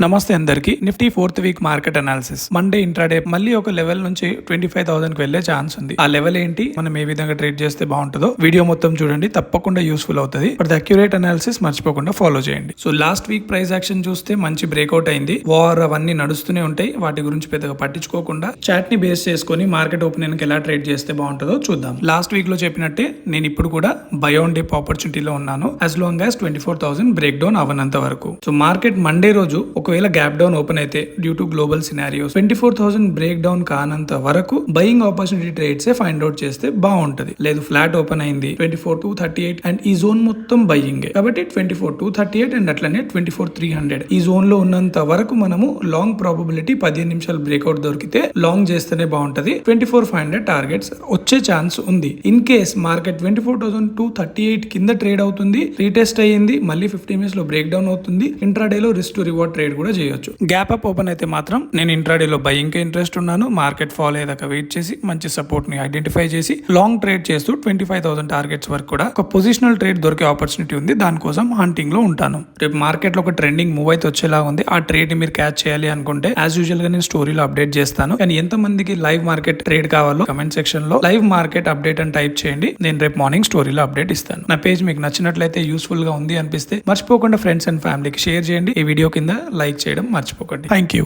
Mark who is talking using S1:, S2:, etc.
S1: నమస్తే అందరికి. Nifty 4th week market analysis. Monday intraday మళ్ళీ ఒక లెవెల్ నుంచి 25,000 కి వెళ్లే ఛాన్స్ ఉంది. ఆ లెవెల్ ఏంటి, మనం ఏ విధంగా ట్రేడ్ చేస్తే బాగుంటుందో వీడియో మొత్తం చూడండి, తప్పకుండా యూస్ఫుల్ అవుతుంది. బట్ ద అక్యురేట్ అనాలిసిస్ మర్చిపోకుండా ఫాలో చేయండి. So last week price action చూస్తే మంచి బ్రేక్అవుట్ అయింది. వార్ అవన్నీ నడుస్తూనే ఉంటాయి, వాటి గురించి పెద్దగా పట్టించుకోకుండా చాట్ ని బేస్ చేసుకుని మార్కెట్ ఓపెనింగ్ ఎలా ట్రేడ్ చేస్తే బాగుంటుందో చూద్దాం. లాస్ట్ వీక్ లో చెప్పినట్టే నేను ఇప్పుడు కూడా బై ఆన్ డిప్ ఆపర్చునిటీలో ఉన్నాను, as long as 24,000 break down అవనంత వరకు. సో మార్కెట్ మండే రోజు ఒకవేళ గ్యాప్ డౌన్ ఓపెన్ అయితే due to global scenarios 24,000 break down కానంత వరకు buying opportunity trades find out చేస్తే బాగుంటది. లేదు ఫ్లాట్ ఓపెన్ అయింది 24,238 అండ్ ఈ జోన్ మొత్తం బయింగ్ కాబట్టి 24,238 అండ్ అట్లనే 24,300 ఈ జోన్ లో ఉన్నంత వరకు మనము లాంగ్ ప్రాబబిలిటీ 15 నిమిషాలు బ్రేక్అవుట్ దొరికితే లాంగ్ చేస్తేనే బాగుంటది. 24,500 టార్గెట్స్ వచ్చే ఛాన్స్ ఉంది. ఇన్ కేస్ మార్కెట్ 24,238 కింద ట్రేడ్ అవుతుంది, రీటెస్ట్ అయ్యింది, మళ్ళీ 15 మినిట్స్ లో బ్రేక్ డౌన్ అవుతుంది, ఇంట్రాడేలో రిస్క్ టు రివార్డ్ ట్రేడ్ కూడా చేయొచ్చు. గ్యాప్ అప్ ఓపెన్ అయితే మాత్రం నేను ఇంట్రాడేలో బయింగ్ కే ఇంట్రెస్ట్ ఉన్నాను. మార్కెట్ ఫాల్ అయ్యేదాకా వెయిట్ చేసి మంచి సపోర్ట్ ని ఐడెంటిఫై చేసి లాంగ్ ట్రేడ్ చేస్తూ 25,000 టార్గెట్స్ వరకు కూడా ఒక పొజిషనల్ ట్రేడ్ దొరికే ఆపర్చునిటీ ఉంది. దానికోసం హంటింగ్ లో ఉంటాను. రేపు మార్కెట్ లో ఒక ట్రెండింగ్ మూవ్ అయితే వచ్చేలా ఉంది. ఆ ట్రేడ్ ని మీరు క్యాచ్ చేయాలి అనుకుంటే యాజ్ యూజువల్ గా నేను స్టోరీలో అప్డేట్ చేస్తాను. కానీ ఎంత మందికి లైవ్ మార్కెట్ ట్రేడ్ కావాలో కమెంట్ సెక్షన్ లో లైవ్ మార్కెట్ అప్డేట్ అని టైప్ చేయండి. నేను రేపు మార్నింగ్ స్టోరీలో అప్డేట్ ఇస్తాను. నా పేజ్ మీకు నచ్చినట్లయితే, యూస్ఫుల్ గా ఉంది అనిపిస్తే మర్చిపోకుండా ఫ్రెండ్స్ అండ్ ఫ్యామిలీకి షేర్ చేయండి. ఈ వీడియో కింద లైక్ చేయడం మర్చిపోకండి. Thank you.